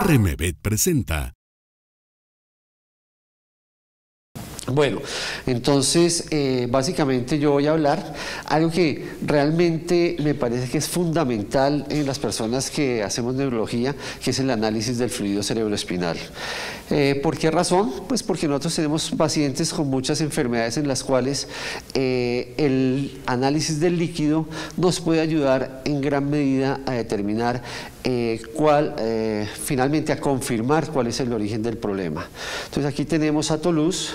Remevet presenta. Bueno, entonces básicamente yo voy a hablar algo que realmente me parece que es fundamental en las personas que hacemos neurología, que es el análisis del fluido cerebroespinal. ¿Por qué razón? Pues porque nosotros tenemos pacientes con muchas enfermedades en las cuales el análisis del líquido nos puede ayudar en gran medida a determinar finalmente a confirmar cuál es el origen del problema. Entonces aquí tenemos a Toulouse.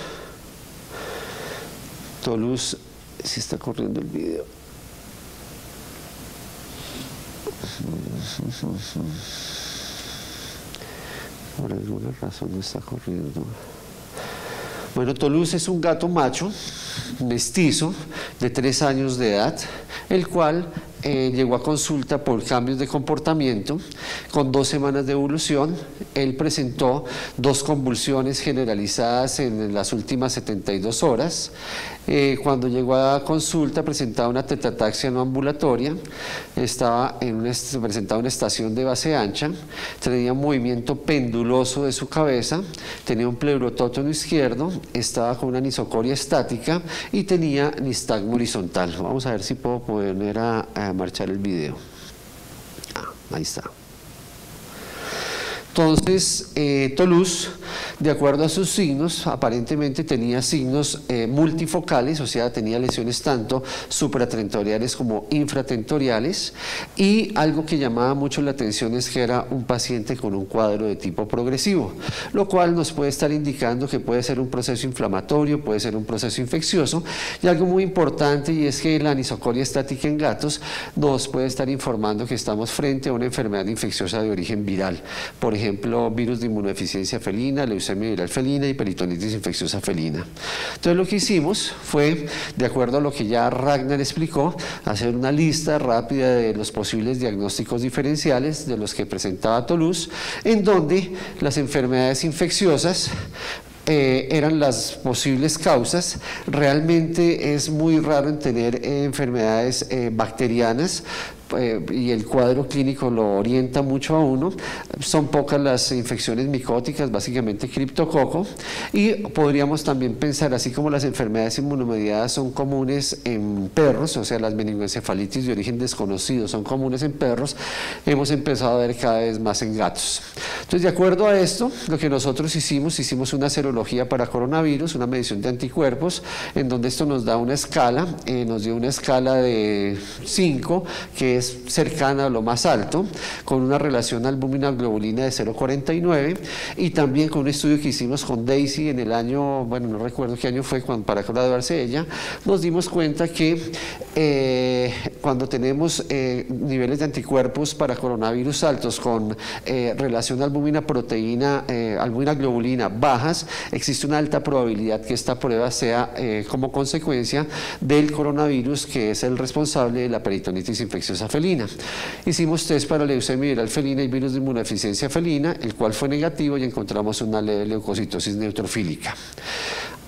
Toulouse, si está corriendo el video. Por alguna razón no está corriendo. Bueno, Toulouse es un gato macho, mestizo, de 3 años de edad, el cual llegó a consulta por cambios de comportamiento. Con 2 semanas de evolución, él presentó 2 convulsiones generalizadas en las últimas 72 horas. Cuando llegó a consulta presentaba una tetataxia no ambulatoria, presentaba una estación de base ancha, tenía un movimiento penduloso de su cabeza, tenía un pleurotótono izquierdo, estaba con una anisocoria estática y tenía nistagmo horizontal. Vamos a ver si puedo poner a marchar el video. Ahí está. Entonces, Toulouse, de acuerdo a sus signos, aparentemente tenía signos multifocales, o sea, tenía lesiones tanto supratentoriales como infratentoriales, y algo que llamaba mucho la atención es que era un paciente con un cuadro de tipo progresivo, lo cual nos puede estar indicando que puede ser un proceso inflamatorio, puede ser un proceso infeccioso, y algo muy importante, y es que la anisocoria estática en gatos nos puede estar informando que estamos frente a una enfermedad infecciosa de origen viral, por ejemplo, virus de inmunodeficiencia felina, leucemia viral felina y peritonitis infecciosa felina. Entonces lo que hicimos fue, de acuerdo a lo que ya Ragnar explicó, hacer una lista rápida de los posibles diagnósticos diferenciales de los que presentaba Toulouse, en donde las enfermedades infecciosas eran las posibles causas. Realmente es muy raro en tener enfermedades bacterianas, y el cuadro clínico lo orienta mucho a uno. Son pocas las infecciones micóticas, básicamente criptococo, y podríamos también pensar, así como las enfermedades inmunomediadas son comunes en perros, o sea, las meningoencefalitis de origen desconocido son comunes en perros, hemos empezado a ver cada vez más en gatos. Entonces, de acuerdo a esto, lo que nosotros hicimos una serología para coronavirus, una medición de anticuerpos, en donde esto nos da una escala, nos dio una escala de 5, que es cercana a lo más alto, con una relación albúmina-globulina de 0,49, y también con un estudio que hicimos con Daisy en el año, bueno, no recuerdo qué año fue para graduarse ella, nos dimos cuenta que cuando tenemos niveles de anticuerpos para coronavirus altos con relación albúmina-proteína, albúmina-globulina bajas, existe una alta probabilidad que esta prueba sea como consecuencia del coronavirus, que es el responsable de la peritonitis infecciosa felina. Hicimos test para leucemia viral felina y virus de inmunodeficiencia felina, el cual fue negativo, y encontramos una leve leucocitosis neutrofílica.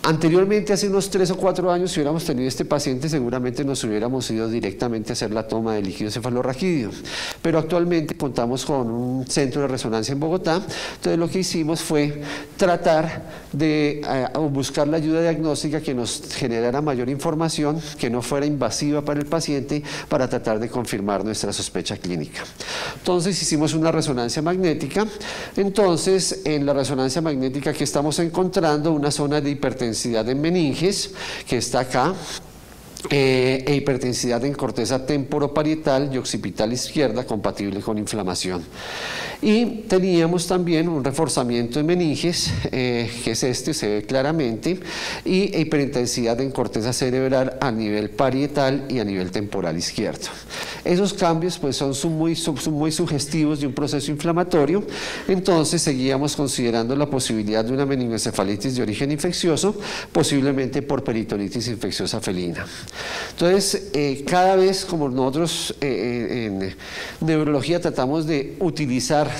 Anteriormente, hace unos 3 o 4 años, si hubiéramos tenido este paciente, seguramente nos hubiéramos ido directamente a hacer la toma de líquido cefalorraquídeo, pero actualmente contamos con un centro de resonancia en Bogotá. Entonces lo que hicimos fue tratar de buscar la ayuda diagnóstica que nos generara mayor información, que no fuera invasiva para el paciente, para tratar de confirmar nuestra sospecha clínica. Entonces hicimos una resonancia magnética. Entonces, en la resonancia magnética que estamos encontrando una zona de hipertensión en meninges, que está acá, e hipertensidad en corteza temporoparietal y occipital izquierda compatible con inflamación. Y teníamos también un reforzamiento en meninges, que es este, se ve claramente, y hiperintensidad en corteza cerebral a nivel parietal y a nivel temporal izquierdo. Esos cambios pues son muy sugestivos de un proceso inflamatorio. Entonces seguíamos considerando la posibilidad de una meningoencefalitis de origen infeccioso, posiblemente por peritonitis infecciosa felina. Entonces, cada vez, como nosotros en neurología tratamos de utilizar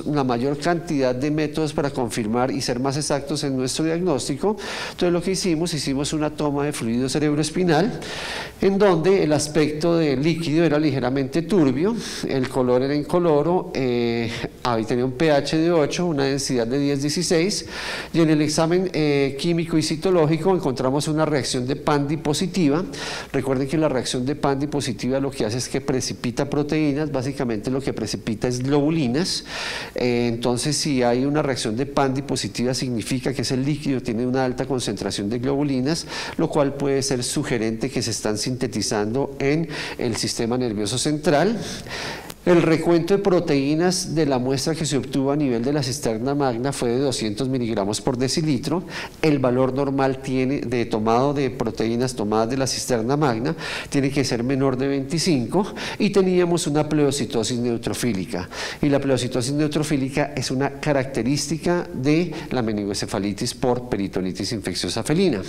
la mayor cantidad de métodos para confirmar y ser más exactos en nuestro diagnóstico, entonces lo que hicimos una toma de fluido cerebroespinal, en donde el aspecto del líquido era ligeramente turbio, el color era incoloro, tenía un pH de 8, una densidad de 10-16, y en el examen químico y citológico encontramos una reacción de Pandy positiva. Recuerden que la reacción de Pandy positiva lo que hace es que precipita proteínas, básicamente lo que precipita es globulinas. Entonces, si hay una reacción de Pandy positiva, significa que ese líquido tiene una alta concentración de globulinas, lo cual puede ser sugerente que se están sintetizando en el sistema nervioso central. El recuento de proteínas de la muestra que se obtuvo a nivel de la cisterna magna fue de 200 miligramos por decilitro. El valor normal de tomado de proteínas tomadas de la cisterna magna tiene que ser menor de 25, y teníamos una pleocitosis neutrofílica. Y la pleocitosis neutrofílica es una característica de la meningoencefalitis por peritonitis infecciosa felina.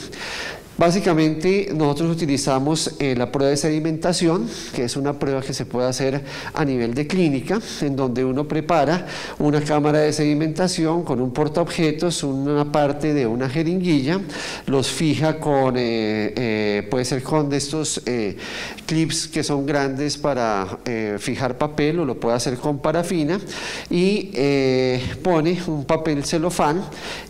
Básicamente nosotros utilizamos la prueba de sedimentación, que es una prueba que se puede hacer a nivel de clínica, en donde uno prepara una cámara de sedimentación con un portaobjetos, una parte de una jeringuilla, los fija con, puede ser con de estos clips que son grandes para fijar papel, o lo puede hacer con parafina, y pone un papel celofán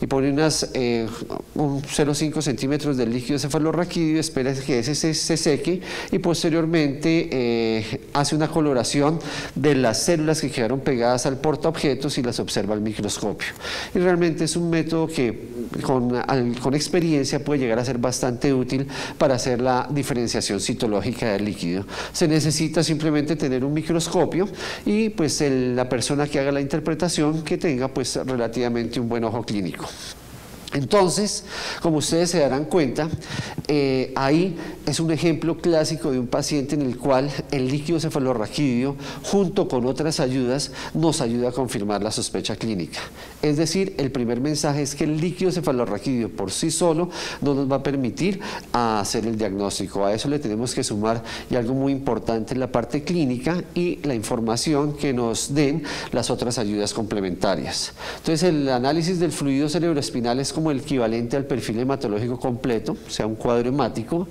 y pone un 0,5 centímetros de líquido cefalorraquídeo, espera que ese se seque, y posteriormente hace una coloración de las células que quedaron pegadas al portaobjetos y las observa al microscopio. Y realmente es un método que con experiencia puede llegar a ser bastante útil para hacer la diferenciación citológica del líquido. Se necesita simplemente tener un microscopio y pues la persona que haga la interpretación que tenga pues relativamente un buen ojo clínico. Entonces, como ustedes se darán cuenta, ahí es un ejemplo clásico de un paciente en el cual el líquido cefalorraquídeo, junto con otras ayudas, nos ayuda a confirmar la sospecha clínica. Es decir, el primer mensaje es que el líquido cefalorraquídeo por sí solo no nos va a permitir hacer el diagnóstico. A eso le tenemos que sumar y algo muy importante en la parte clínica y la información que nos den las otras ayudas complementarias. Entonces, el análisis del fluido cerebroespinal es como el equivalente al perfil hematológico completo, o sea, un cuadro hemático.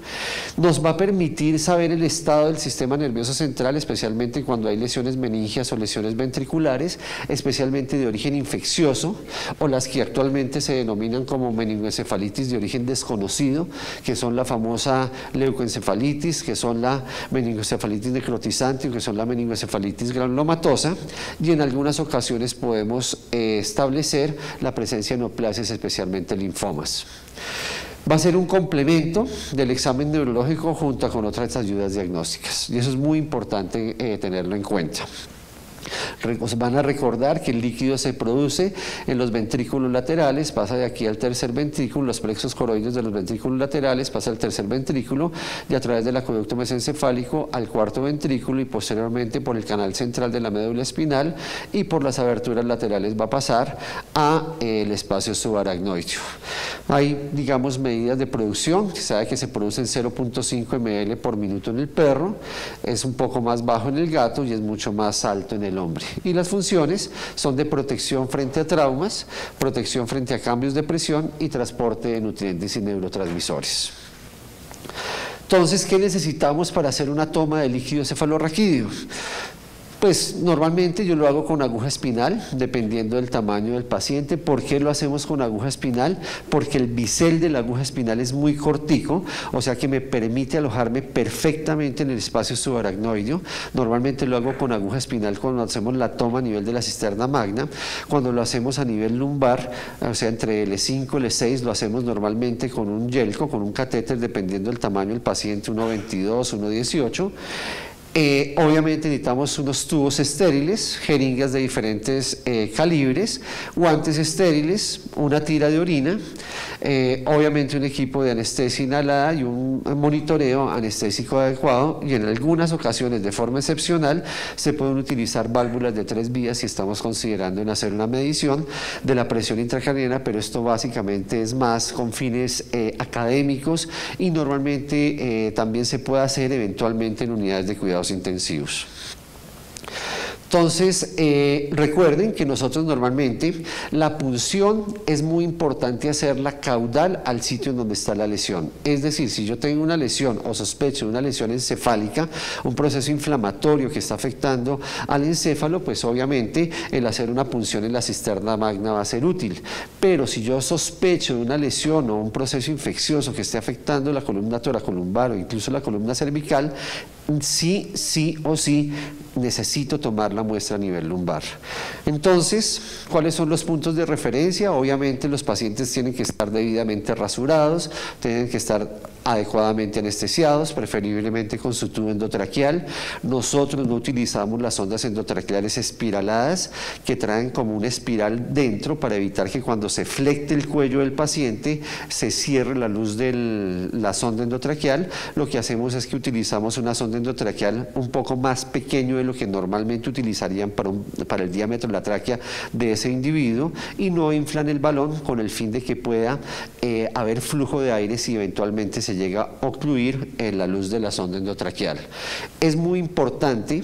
Nos va a permitir saber el estado del sistema nervioso central, especialmente cuando hay lesiones meningias o lesiones ventriculares, especialmente de origen infeccioso, o las que actualmente se denominan como meningoencefalitis de origen desconocido, que son la famosa leucoencefalitis, que son la meningoencefalitis necrotizante, o que son la meningoencefalitis granulomatosa, y en algunas ocasiones podemos establecer la presencia de neoplasias, especialmente linfomas. Va a ser un complemento del examen neurológico junto con otras ayudas diagnósticas, y eso es muy importante tenerlo en cuenta. Os van a recordar que el líquido se produce en los ventrículos laterales, pasa de aquí al tercer ventrículo, los plexos coroides de los ventrículos laterales, pasa al tercer ventrículo y a través del acueducto mesencefálico al cuarto ventrículo, y posteriormente por el canal central de la médula espinal y por las aberturas laterales va a pasar a el espacio subaracnoideo. Hay, digamos, medidas de producción, se sabe que se producen 0.5 ml por minuto en el perro, es un poco más bajo en el gato y es mucho más alto en el hombre. Y las funciones son de protección frente a traumas, protección frente a cambios de presión y transporte de nutrientes y neurotransmisores. Entonces, ¿qué necesitamos para hacer una toma de líquido cefalorraquídeo? Pues normalmente yo lo hago con aguja espinal, dependiendo del tamaño del paciente. ¿Por qué lo hacemos con aguja espinal? Porque el bisel de la aguja espinal es muy cortico, o sea que me permite alojarme perfectamente en el espacio subaracnoideo. Normalmente lo hago con aguja espinal cuando hacemos la toma a nivel de la cisterna magna. Cuando lo hacemos a nivel lumbar, o sea entre L5 y L6, lo hacemos normalmente con un yelco, con un catéter, dependiendo del tamaño del paciente, 1.22, 1.18. Obviamente necesitamos unos tubos estériles, jeringas de diferentes calibres, guantes estériles, una tira de orina, obviamente un equipo de anestesia inhalada y un monitoreo anestésico adecuado, y en algunas ocasiones de forma excepcional se pueden utilizar válvulas de 3 vías si estamos considerando en hacer una medición de la presión intracraniana, pero esto básicamente es más con fines académicos, y normalmente también se puede hacer eventualmente en unidades de cuidados intensivos. Entonces, recuerden que nosotros normalmente la punción es muy importante hacerla caudal al sitio en donde está la lesión. Es decir, si yo tengo una lesión o sospecho de una lesión encefálica, un proceso inflamatorio que está afectando al encéfalo, pues obviamente el hacer una punción en la cisterna magna va a ser útil. Pero si yo sospecho de una lesión o un proceso infeccioso que esté afectando la columna toracolumbar o incluso la columna cervical, sí o sí necesito tomar la muestra a nivel lumbar. Entonces, ¿cuáles son los puntos de referencia? Obviamente los pacientes tienen que estar debidamente rasurados, tienen que estar adecuadamente anestesiados, preferiblemente con su tubo endotraqueal. Nosotros no utilizamos las sondas endotraqueales espiraladas, que traen como una espiral dentro para evitar que cuando se flecte el cuello del paciente se cierre la luz de la sonda endotraqueal. Lo que hacemos es que utilizamos una sonda endotraqueal un poco más pequeño de lo que normalmente utilizarían para el diámetro de la tráquea de ese individuo, y no inflan el balón con el fin de que pueda haber flujo de aire si eventualmente se llega a ocluir en la luz de la sonda endotraqueal. Es muy importante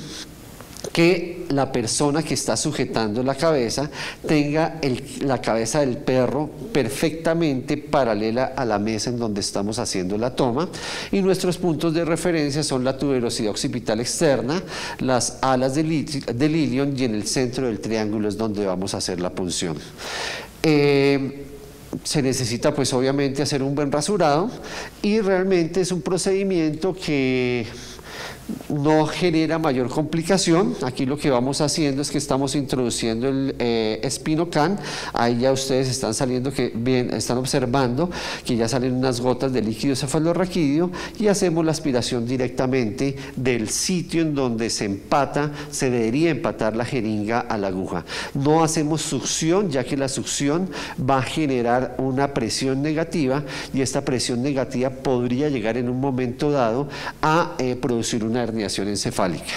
que la persona que está sujetando la cabeza tenga la cabeza del perro perfectamente paralela a la mesa en donde estamos haciendo la toma, y nuestros puntos de referencia son la tuberosidad occipital externa, las alas del ilion, y en el centro del triángulo es donde vamos a hacer la punción. Se necesita pues obviamente hacer un buen rasurado, y realmente es un procedimiento que no genera mayor complicación. Aquí lo que vamos haciendo es que estamos introduciendo el Spinocan. Ahí ya ustedes están están observando que ya salen unas gotas de líquido cefalorraquídeo, y hacemos la aspiración directamente del sitio en donde se debería empatar la jeringa a la aguja. No hacemos succión, ya que la succión va a generar una presión negativa, y esta presión negativa podría llegar en un momento dado a producir una herniación encefálica.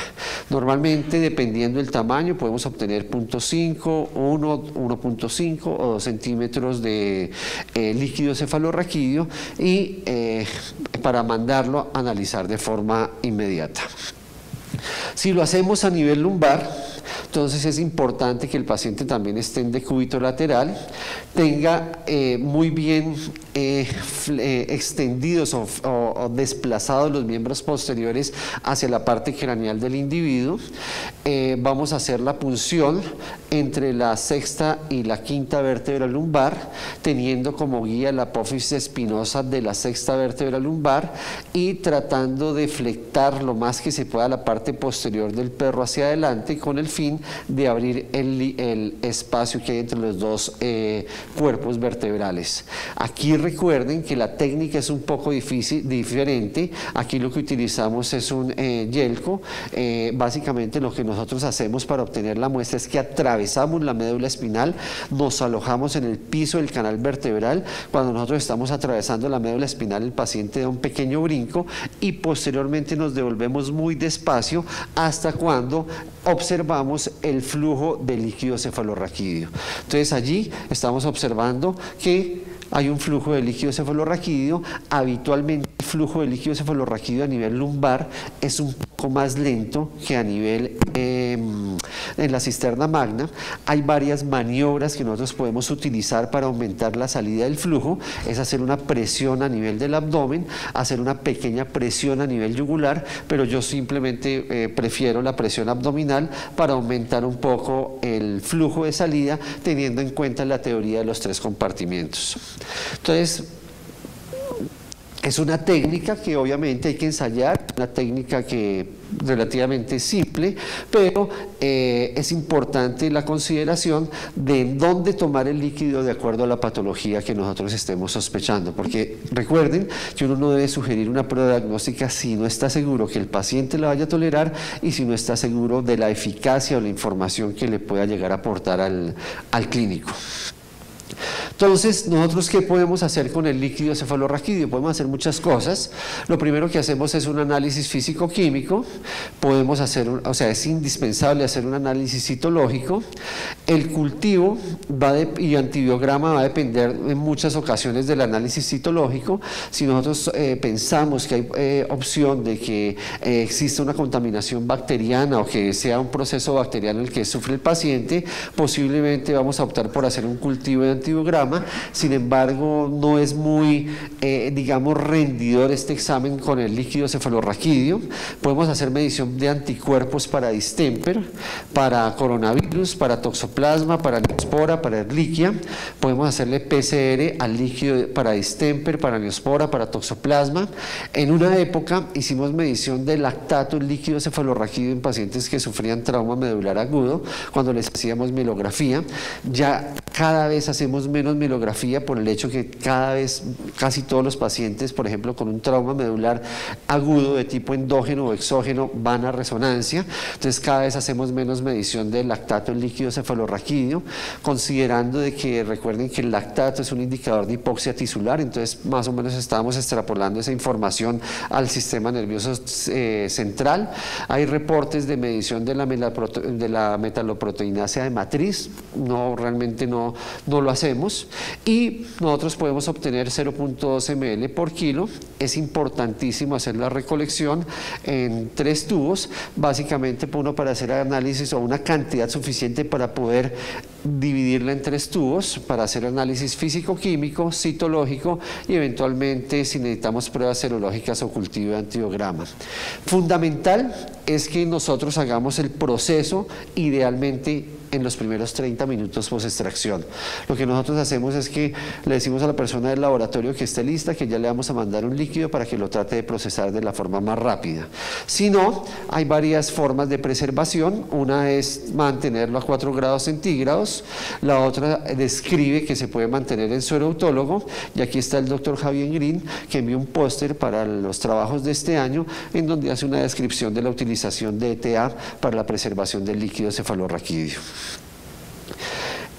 Normalmente, dependiendo del tamaño, podemos obtener 0.5, 1.5 o 2 centímetros de líquido cefalorraquídeo, y para mandarlo a analizar de forma inmediata. Si lo hacemos a nivel lumbar, entonces es importante que el paciente también esté en decúbito lateral, tenga muy bien extendidos o desplazados los miembros posteriores hacia la parte craneal del individuo. Vamos a hacer la punción entre la sexta y la quinta vértebra lumbar, teniendo como guía la apófisis espinosa de la sexta vértebra lumbar, y tratando de flectar lo más que se pueda la parte posterior del perro hacia adelante, con el fin de abrir el espacio que hay entre los dos cuerpos vertebrales. Aquí recuerden que la técnica es un poco diferente. Aquí lo que utilizamos es un yelco. Básicamente lo que nosotros hacemos para obtener la muestra es que atravesamos la médula espinal, nos alojamos en el piso del canal vertebral. Cuando nosotros estamos atravesando la médula espinal, el paciente da un pequeño brinco, y posteriormente nos devolvemos muy despacio hasta cuando observamos el flujo de líquido cefalorraquídeo. Entonces allí estamos observando que hay un flujo de líquido cefalorraquídeo. Habitualmente el flujo de líquido cefalorraquídeo a nivel lumbar es un poco más lento que a nivel en la cisterna magna. Hay varias maniobras que nosotros podemos utilizar para aumentar la salida del flujo. Es hacer una presión a nivel del abdomen, hacer una pequeña presión a nivel yugular, pero yo simplemente prefiero la presión abdominal para aumentar un poco el flujo de salida, teniendo en cuenta la teoría de los 3 compartimientos. Entonces, Es una técnica que obviamente hay que ensayar, una técnica que relativamente simple, pero es importante la consideración de dónde tomar el líquido de acuerdo a la patología que nosotros estemos sospechando, porque recuerden que uno no debe sugerir una prueba diagnóstica si no está seguro que el paciente la vaya a tolerar y si no está seguro de la eficacia o la información que le pueda llegar a aportar al clínico. Entonces, nosotros, ¿qué podemos hacer con el líquido cefalorraquídeo? Podemos hacer muchas cosas. Lo primero que hacemos es un análisis físico-químico. Podemos hacer, o sea, es indispensable hacer un análisis citológico. El cultivo y antibiograma va a depender en muchas ocasiones del análisis citológico. Si nosotros pensamos que hay opción de que exista una contaminación bacteriana o que sea un proceso bacteriano el que sufre el paciente, posiblemente vamos a optar por hacer un cultivo de antibiograma. Sin embargo, no es muy, digamos, rendidor este examen con el líquido cefalorraquídeo. Podemos hacer medición de anticuerpos para distemper, para coronavirus, para toxoplasma, para neospora, para Ehrlichia. Podemos hacerle PCR al líquido para distemper, para neospora, para toxoplasma. En una época hicimos medición de lactato en líquido cefalorraquídeo en pacientes que sufrían trauma medular agudo, cuando les hacíamos mielografía. Ya cada vez hacemos menos mielografía por el hecho que cada vez casi todos los pacientes, por ejemplo, con un trauma medular agudo de tipo endógeno o exógeno van a resonancia. Entonces cada vez hacemos menos medición del lactato en líquido cefalorraquídeo, considerando de que recuerden que el lactato es un indicador de hipoxia tisular. Entonces más o menos estábamos extrapolando esa información al sistema nervioso central. Hay reportes de medición de la metaloproteinasa de matriz. Realmente no lo hacemos, y nosotros podemos obtener 0.2 ml por kilo. Es importantísimo hacer la recolección en 3 tubos, básicamente uno para hacer análisis o una cantidad suficiente para poder dividirla en 3 tubos, para hacer análisis físico-químico, citológico y eventualmente si necesitamos pruebas serológicas o cultivo de antibiograma. Fundamental es que nosotros hagamos el proceso idealmente en los primeros 30 minutos post extracción. Lo que nosotros hacemos es que le decimos a la persona del laboratorio que esté lista, que ya le vamos a mandar un líquido para que lo trate de procesar de la forma más rápida. Si no, hay varias formas de preservación. Una es mantenerlo a 4 grados centígrados, la otra describe que se puede mantener en suero autólogo, y aquí está el doctor Javier Green, que envió un póster para los trabajos de este año, en donde hace una descripción de la utilización de ETA para la preservación del líquido cefalorraquídeo.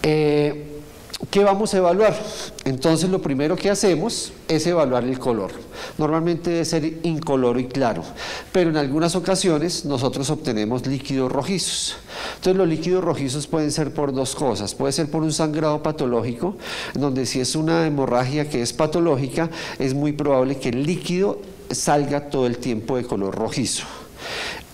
¿Qué vamos a evaluar? Entonces lo primero que hacemos es evaluar el color. Normalmente debe ser incoloro y claro, pero en algunas ocasiones nosotros obtenemos líquidos rojizos. Entonces los líquidos rojizos pueden ser por 2 cosas. Puede ser por un sangrado patológico, donde si es una hemorragia que es patológica, es muy probable que el líquido salga todo el tiempo de color rojizo.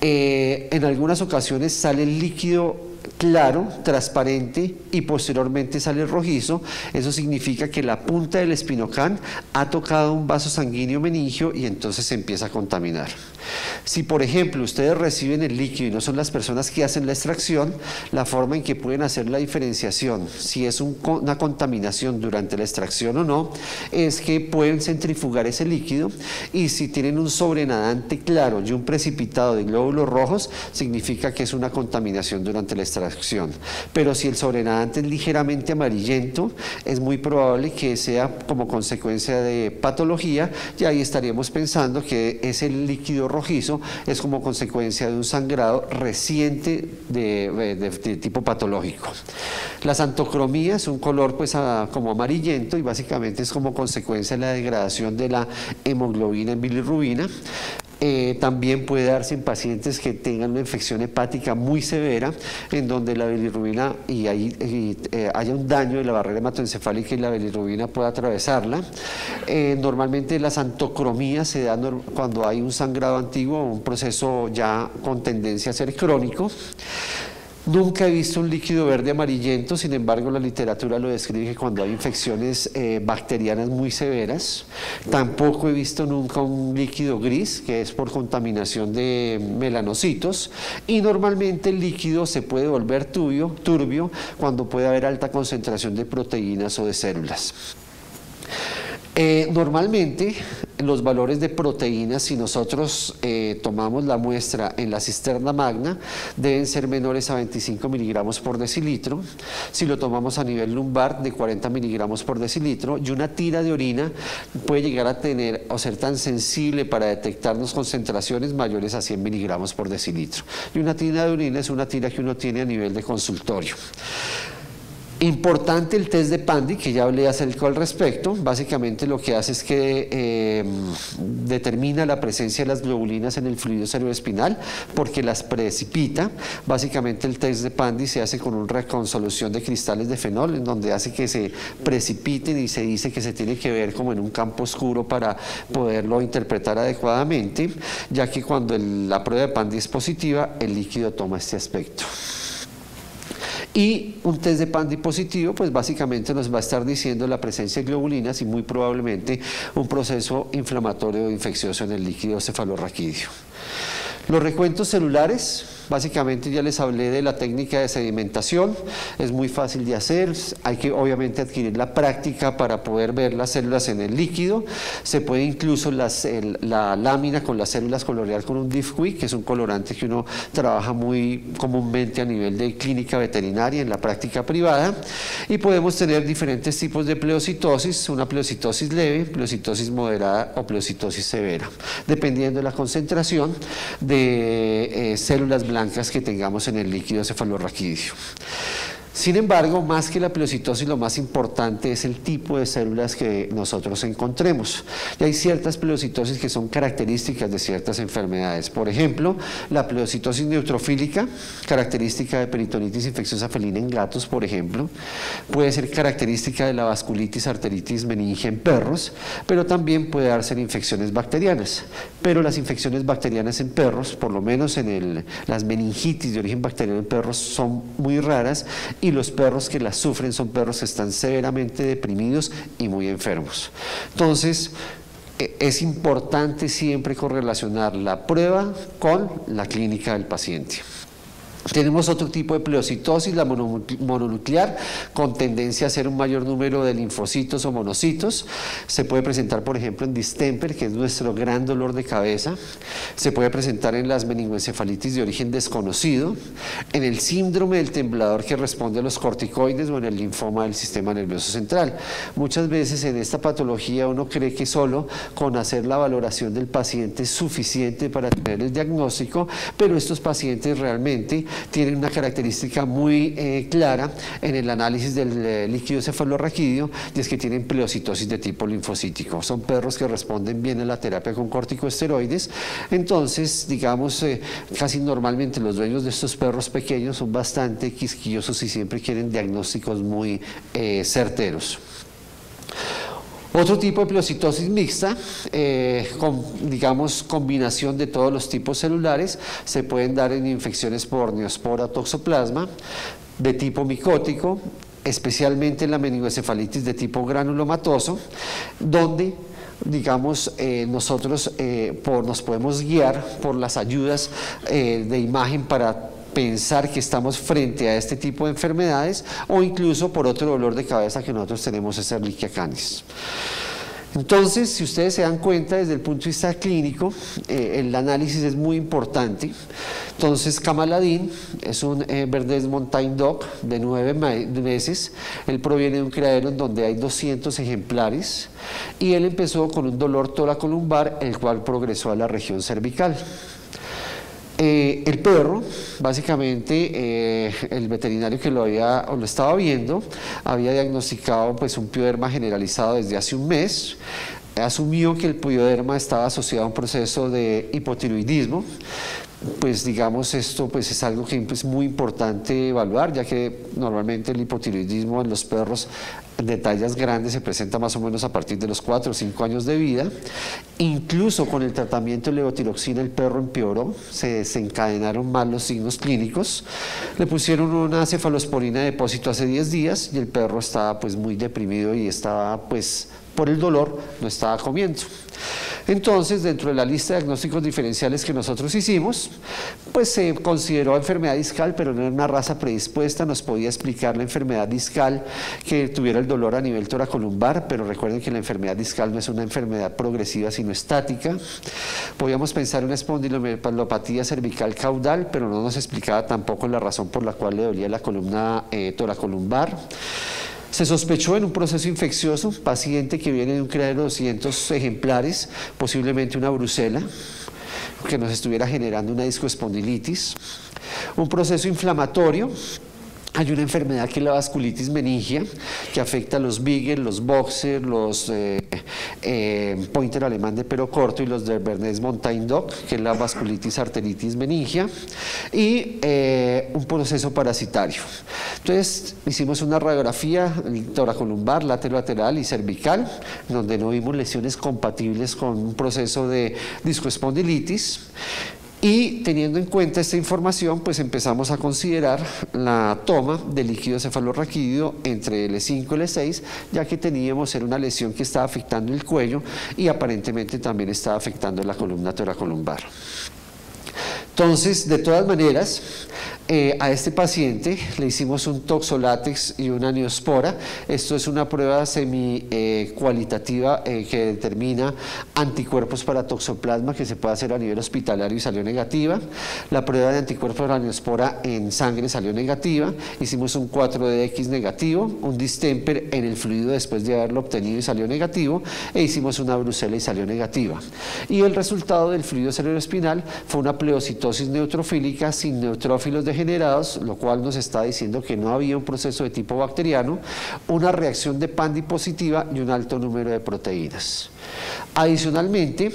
En algunas ocasiones sale el líquido claro, transparente, y posteriormente sale rojizo. Eso significa que la punta del espinocán ha tocado un vaso sanguíneo meningio y entonces se empieza a contaminar. Si por ejemplo ustedes reciben el líquido y no son las personas que hacen la extracción, la forma en que pueden hacer la diferenciación si es una contaminación durante la extracción o no, es que pueden centrifugar ese líquido, y si tienen un sobrenadante claro y un precipitado de glóbulos rojos, significa que es una contaminación durante la extracción. Pero si el sobrenadante es ligeramente amarillento, es muy probable que sea como consecuencia de patología, y ahí estaríamos pensando que ese líquido rojizo es como consecuencia de un sangrado reciente de tipo patológico. La xantocromía es un color pues como amarillento, y básicamente es como consecuencia de la degradación de la hemoglobina en bilirrubina. También puede darse en pacientes que tengan una infección hepática muy severa, en donde la bilirrubina haya un daño de la barrera hematoencefálica y la bilirrubina pueda atravesarla. Normalmente la xantocromía se da cuando hay un sangrado antiguo o un proceso ya con tendencia a ser crónico. Nunca he visto un líquido verde amarillento, sin embargo la literatura lo describe cuando hay infecciones bacterianas muy severas. Tampoco he visto nunca un líquido gris, que es por contaminación de melanocitos, y normalmente el líquido se puede volver turbio cuando puede haber alta concentración de proteínas o de células. Normalmente los valores de proteínas, si nosotros tomamos la muestra en la cisterna magna, deben ser menores a 25 miligramos por decilitro. Si lo tomamos a nivel lumbar, de 40 miligramos por decilitro. Y una tira de orina puede llegar a tener o ser tan sensible para detectarnos concentraciones mayores a 100 miligramos por decilitro. Y una tira de orina es una tira que uno tiene a nivel de consultorio. Importante el test de Pandy, que ya hablé acerca al respecto. Básicamente lo que hace es que determina la presencia de las globulinas en el fluido cerebroespinal porque las precipita. Básicamente el test de Pandy se hace con solución de cristales de fenol, en donde hace que se precipiten y se dice que se tiene que ver como en un campo oscuro para poderlo interpretar adecuadamente, ya que cuando la prueba de Pandy es positiva, el líquido toma este aspecto. Y un test de Pandy positivo, pues básicamente nos va a estar diciendo la presencia de globulinas y muy probablemente un proceso inflamatorio o infeccioso en el líquido cefalorraquídeo. Los recuentos celulares, básicamente ya les hablé de la técnica de sedimentación, es muy fácil de hacer, hay que obviamente adquirir la práctica para poder ver las células en el líquido. Se puede incluso la lámina con las células colorear con un Diffquick, que es un colorante que uno trabaja muy comúnmente a nivel de clínica veterinaria en la práctica privada, y podemos tener diferentes tipos de pleocitosis, una pleocitosis leve, pleocitosis moderada o pleocitosis severa, dependiendo de la concentración de células blancas que tengamos en el líquido cefalorraquídeo. Sin embargo, más que la pleocitosis, lo más importante es el tipo de células que nosotros encontremos. Y hay ciertas pleocitosis que son características de ciertas enfermedades. Por ejemplo, la pleocitosis neutrofílica, característica de peritonitis infecciosa felina en gatos, por ejemplo. Puede ser característica de la vasculitis arteritis meningia en perros, pero también puede darse en infecciones bacterianas. Pero las infecciones bacterianas en perros, por lo menos en las meningitis de origen bacteriano en perros, son muy raras, y los perros que las sufren son perros que están severamente deprimidos y muy enfermos. Entonces, es importante siempre correlacionar la prueba con la clínica del paciente. Tenemos otro tipo de pleocitosis, la mononuclear, con tendencia a ser un mayor número de linfocitos o monocitos. Se puede presentar, por ejemplo, en distemper, que es nuestro gran dolor de cabeza. Se puede presentar en las meningoencefalitis de origen desconocido, en el síndrome del temblador que responde a los corticoides o en el linfoma del sistema nervioso central. Muchas veces en esta patología uno cree que solo con hacer la valoración del paciente es suficiente para tener el diagnóstico, pero estos pacientes realmente tienen una característica muy clara en el análisis del líquido cefalorraquídeo, y es que tienen pleocitosis de tipo linfocítico. Son perros que responden bien a la terapia con corticosteroides. Entonces, digamos, casi normalmente los dueños de estos perros pequeños son bastante quisquillosos y siempre quieren diagnósticos muy certeros. Otro tipo de pleocitosis mixta, digamos, combinación de todos los tipos celulares, se pueden dar en infecciones por neospora o toxoplasma de tipo micótico, especialmente en la meningoencefalitis de tipo granulomatoso, donde digamos, nosotros nos podemos guiar por las ayudas de imagen para pensar que estamos frente a este tipo de enfermedades, o incluso por otro dolor de cabeza que nosotros tenemos, es Ehrlichia canis. Entonces, si ustedes se dan cuenta desde el punto de vista clínico, el análisis es muy importante. Entonces, Kamaladin es un Verdez Mountain Dog de 9 meses. Él proviene de un criadero en donde hay 200 ejemplares, y él empezó con un dolor toracolumbar, el cual progresó a la región cervical. El perro, básicamente, el veterinario que lo estaba viendo, había diagnosticado pues un pioderma generalizado desde hace un mes. Asumió que el pioderma estaba asociado a un proceso de hipotiroidismo. Pues digamos, esto pues es algo que es muy importante evaluar, ya que normalmente el hipotiroidismo en los perros de tallas grandes se presenta más o menos a partir de los 4 o 5 años de vida. Incluso con el tratamiento de levotiroxina el perro empeoró, se desencadenaron mal los signos clínicos. Le pusieron una cefalosporina de depósito hace 10 días y el perro estaba pues muy deprimido y estaba pues por el dolor no estaba comiendo. Entonces, dentro de la lista de diagnósticos diferenciales que nosotros hicimos, pues se consideró enfermedad discal, pero no era una raza predispuesta, nos podía explicar la enfermedad discal que tuviera el dolor a nivel toracolumbar, pero recuerden que la enfermedad discal no es una enfermedad progresiva, sino estática. Podíamos pensar en una espondilopatía cervical caudal, pero no nos explicaba tampoco la razón por la cual le dolía la columna toracolumbar. Se sospechó en un proceso infeccioso, paciente que viene de un criadero de 200 ejemplares, posiblemente una brucela, que nos estuviera generando una discoespondilitis. Un proceso inflamatorio. Hay una enfermedad que es la vasculitis meningia, que afecta a los Beagle, los Boxer, los Pointer alemán de pelo corto y los de Bernese Mountain Dog, que es la vasculitis arteritis meningia, y un proceso parasitario. Entonces hicimos una radiografía toracolumbar, lateral y cervical, donde no vimos lesiones compatibles con un proceso de discoespondilitis. Y teniendo en cuenta esta información, pues empezamos a considerar la toma de líquido cefalorraquídeo entre L5 y L6, ya que teníamos era una lesión que estaba afectando el cuello y aparentemente también estaba afectando la columna toracolumbar. Entonces, de todas maneras, a este paciente le hicimos un toxolátex y una neospora. Esto es una prueba semi-cualitativa que determina anticuerpos para toxoplasma que se puede hacer a nivel hospitalario y salió negativa. La prueba de anticuerpos para la neospora en sangre salió negativa. Hicimos un 4DX negativo, un distemper en el fluido después de haberlo obtenido y salió negativo, e hicimos una brucela y salió negativa. Y el resultado del fluido cerebroespinal fue una pleocitosis neutrofílica sin neutrófilos degenerados, lo cual nos está diciendo que no había un proceso de tipo bacteriano, una reacción de PANDI positiva y un alto número de proteínas. Adicionalmente,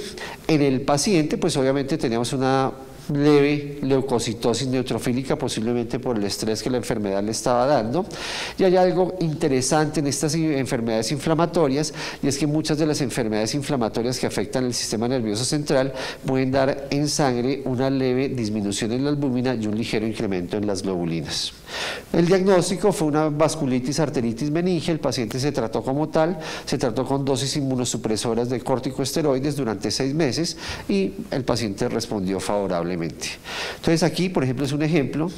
en el paciente, pues obviamente teníamos una leve leucocitosis neutrofílica, posiblemente por el estrés que la enfermedad le estaba dando. Y hay algo interesante en estas enfermedades inflamatorias, y es que muchas de las enfermedades inflamatorias que afectan el sistema nervioso central pueden dar en sangre una leve disminución en la albúmina y un ligero incremento en las globulinas. El diagnóstico fue una vasculitis arteritis meningia. El paciente se trató como tal, se trató con dosis inmunosupresoras de corticosteroides durante 6 meses y el paciente respondió favorablemente. Entonces aquí, por ejemplo, es un ejemplo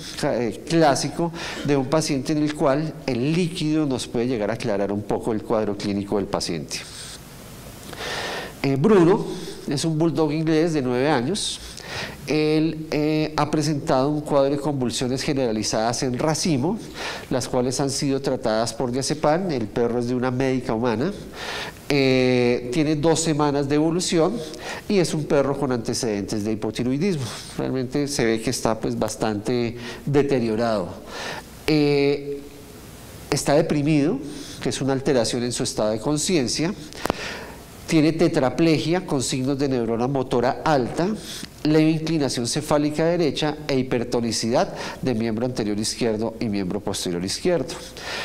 clásico de un paciente en el cual el líquido nos puede llegar a aclarar un poco el cuadro clínico del paciente. Bruno es un bulldog inglés de 9 años. Él ha presentado un cuadro de convulsiones generalizadas en racimo, las cuales han sido tratadas por diazepam. El perro es de una médica humana, tiene 2 semanas de evolución y es un perro con antecedentes de hipotiroidismo. Realmente se ve que está pues bastante deteriorado. Está deprimido, que es una alteración en su estado de conciencia. Tiene tetraplegia con signos de neurona motora alta, leve inclinación cefálica derecha e hipertonicidad de miembro anterior izquierdo y miembro posterior izquierdo.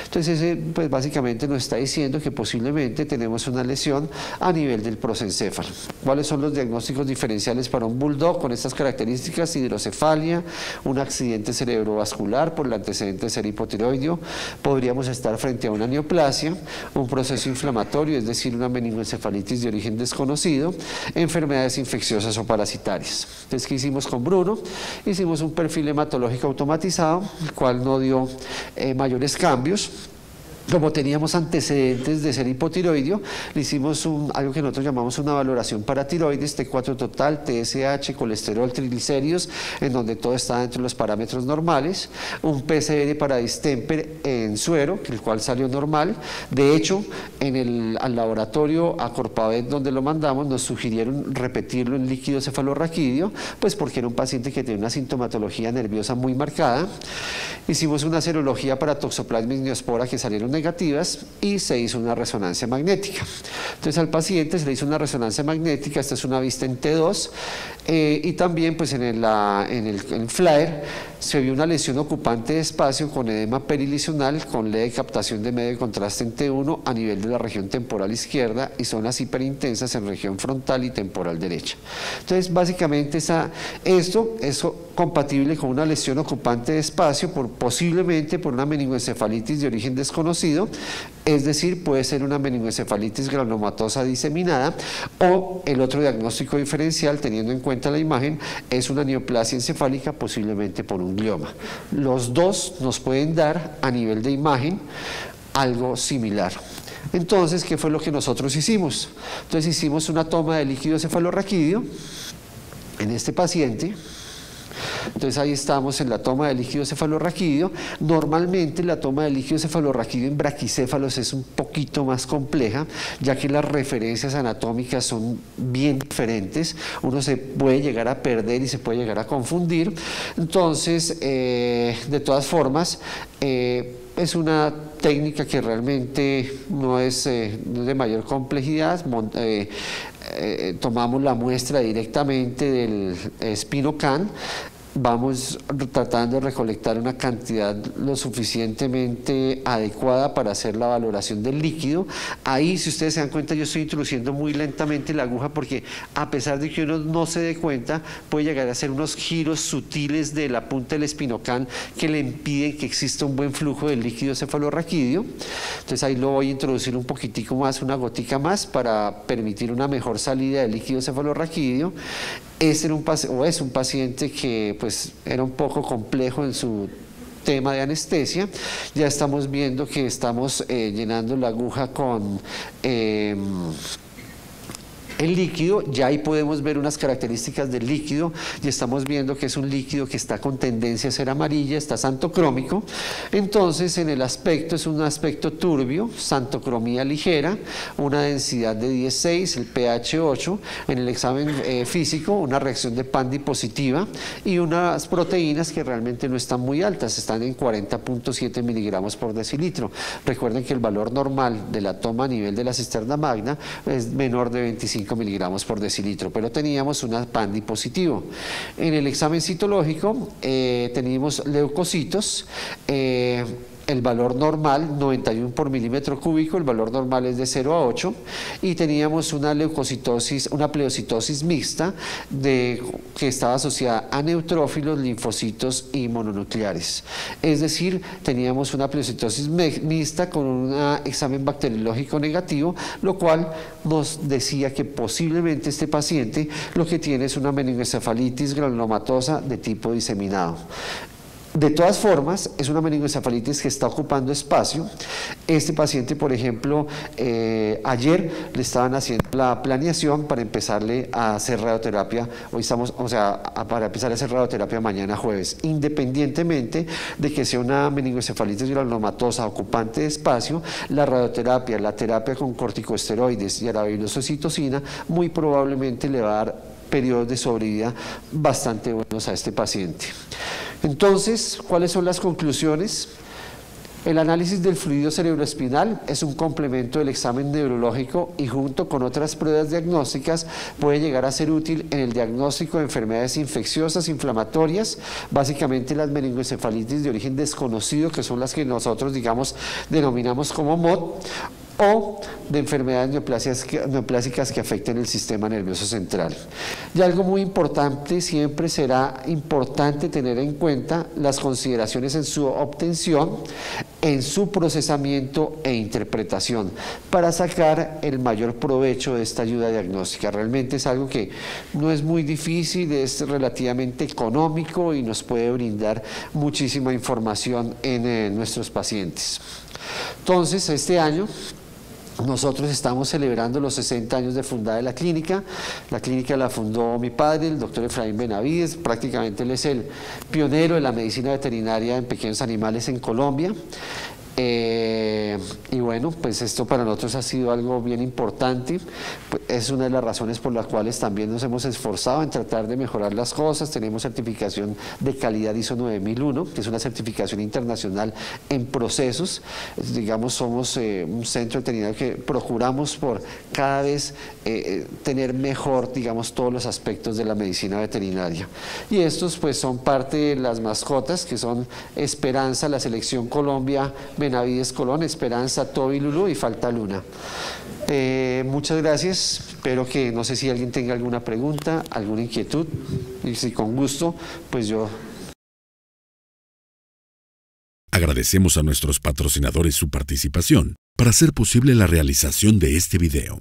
Entonces, pues básicamente nos está diciendo que posiblemente tenemos una lesión a nivel del prosencéfalo. ¿Cuáles son los diagnósticos diferenciales para un bulldog con estas características? Hidrocefalia, un accidente cerebrovascular por el antecedente de ser hipotiroideo. Podríamos estar frente a una neoplasia, un proceso inflamatorio, es decir, una meningoencefalitis de origen desconocido, enfermedades infecciosas o parasitarias. Entonces, ¿qué hicimos con Bruno? Hicimos un perfil hematológico automatizado, el cual no dio mayores cambios. Como teníamos antecedentes de ser hipotiroideo, le hicimos algo que nosotros llamamos una valoración para tiroides, T4 total, TSH, colesterol, triglicéridos, en donde todo está dentro de los parámetros normales, un PCR para distemper en suero, el cual salió normal. De hecho, al laboratorio a Corpavet, donde lo mandamos, nos sugirieron repetirlo en líquido cefalorraquídeo, pues porque era un paciente que tenía una sintomatología nerviosa muy marcada. Hicimos una serología para toxoplasma y neospora que salieron negativas y se hizo una resonancia magnética. Entonces al paciente se le hizo una resonancia magnética, esta es una vista en T2, y también pues en el flyer se vio una lesión ocupante de espacio con edema perilicional con leve captación de medio de contraste en T1 a nivel de la región temporal izquierda y zonas hiperintensas en región frontal y temporal derecha. Entonces básicamente eso compatible con una lesión ocupante de espacio, posiblemente por una meningoencefalitis de origen desconocido, es decir, puede ser una meningoencefalitis granulomatosa diseminada, o el otro diagnóstico diferencial, teniendo en cuenta la imagen, es una neoplasia encefálica, posiblemente por un glioma. Los dos nos pueden dar a nivel de imagen algo similar. Entonces, ¿qué fue lo que nosotros hicimos? Entonces hicimos una toma de líquido cefalorraquídeo en este paciente. Entonces ahí estamos en la toma de líquido cefalorraquídeo. Normalmente la toma de líquido cefalorraquídeo en braquicéfalos es un poquito más compleja, ya que las referencias anatómicas son bien diferentes. Uno se puede llegar a perder y se puede llegar a confundir. Entonces, de todas formas, es una técnica que realmente no es de mayor complejidad. Tomamos la muestra directamente del SpinoCan, vamos tratando de recolectar una cantidad lo suficientemente adecuada para hacer la valoración del líquido. Ahí, si ustedes se dan cuenta, yo estoy introduciendo muy lentamente la aguja porque a pesar de que uno no se dé cuenta, puede llegar a hacer unos giros sutiles de la punta del SpinoCan que le impiden que exista un buen flujo del líquido cefalorraquídeo. Entonces ahí lo voy a introducir un poquitico más, una gotica más, para permitir una mejor salida del líquido cefalorraquídeo. Es un paciente que pues era un poco complejo en su tema de anestesia. Ya estamos viendo que estamos llenando la aguja con el líquido. Ya ahí podemos ver unas características del líquido y estamos viendo que es un líquido que está con tendencia a ser amarilla, está santocrómico. Entonces, en el aspecto es un aspecto turbio, santocromía ligera, una densidad de 10,6, el pH 8. En el examen físico, una reacción de Pandi positiva y unas proteínas que realmente no están muy altas, están en 40.7 miligramos por decilitro. Recuerden que el valor normal de la toma a nivel de la cisterna magna es menor de 25 miligramos por decilitro, pero teníamos una Pandi positivo. En el examen citológico teníamos leucocitos, el valor normal 91 por milímetro cúbico, el valor normal es de 0 a 8, y teníamos una leucocitosis, una pleocitosis mixta que estaba asociada a neutrófilos, linfocitos y mononucleares. Es decir, teníamos una pleocitosis mixta con un examen bacteriológico negativo, lo cual nos decía que posiblemente este paciente lo que tiene es una meningoencefalitis granulomatosa de tipo diseminado. De todas formas, es una meningoencefalitis que está ocupando espacio. Este paciente, por ejemplo, ayer le estaban haciendo la planeación para empezarle a hacer radioterapia. Hoy estamos, para empezar a hacer radioterapia mañana jueves. Independientemente de que sea una meningoencefalitis granulomatosa ocupante de espacio, la radioterapia, la terapia con corticosteroides y arabinosocitocina muy probablemente le va a dar periodos de sobrevida bastante buenos a este paciente. Entonces, ¿cuáles son las conclusiones? El análisis del fluido cerebroespinal es un complemento del examen neurológico y junto con otras pruebas diagnósticas puede llegar a ser útil en el diagnóstico de enfermedades infecciosas, inflamatorias, básicamente las meningoencefalitis de origen desconocido, que son las que nosotros, digamos, denominamos como MOD, o de enfermedades neoplásicas que afecten el sistema nervioso central. Y algo muy importante, siempre será importante tener en cuenta las consideraciones en su obtención, en su procesamiento e interpretación, para sacar el mayor provecho de esta ayuda diagnóstica. Realmente es algo que no es muy difícil, es relativamente económico y nos puede brindar muchísima información en nuestros pacientes. Entonces, este año nosotros estamos celebrando los 60 años de fundada la clínica. La clínica la fundó mi padre, el doctor Efraín Benavides. Prácticamente él es el pionero de la medicina veterinaria en pequeños animales en Colombia. Y bueno, pues esto para nosotros ha sido algo bien importante. Es una de las razones por las cuales también nos hemos esforzado en tratar de mejorar las cosas. Tenemos certificación de calidad ISO 9001, que es una certificación internacional en procesos. Digamos, somos un centro veterinario que procuramos por cada vez tener mejor, digamos, todos los aspectos de la medicina veterinaria. Y estos pues son parte de las mascotas, que son Esperanza, la Selección Colombia, Benavides Colón, Esperanza, Toby, Lulú y Falta Luna. Muchas gracias. Espero que, no sé si alguien tenga alguna pregunta, alguna inquietud. Y si con gusto, pues yo... Agradecemos a nuestros patrocinadores su participación para hacer posible la realización de este video.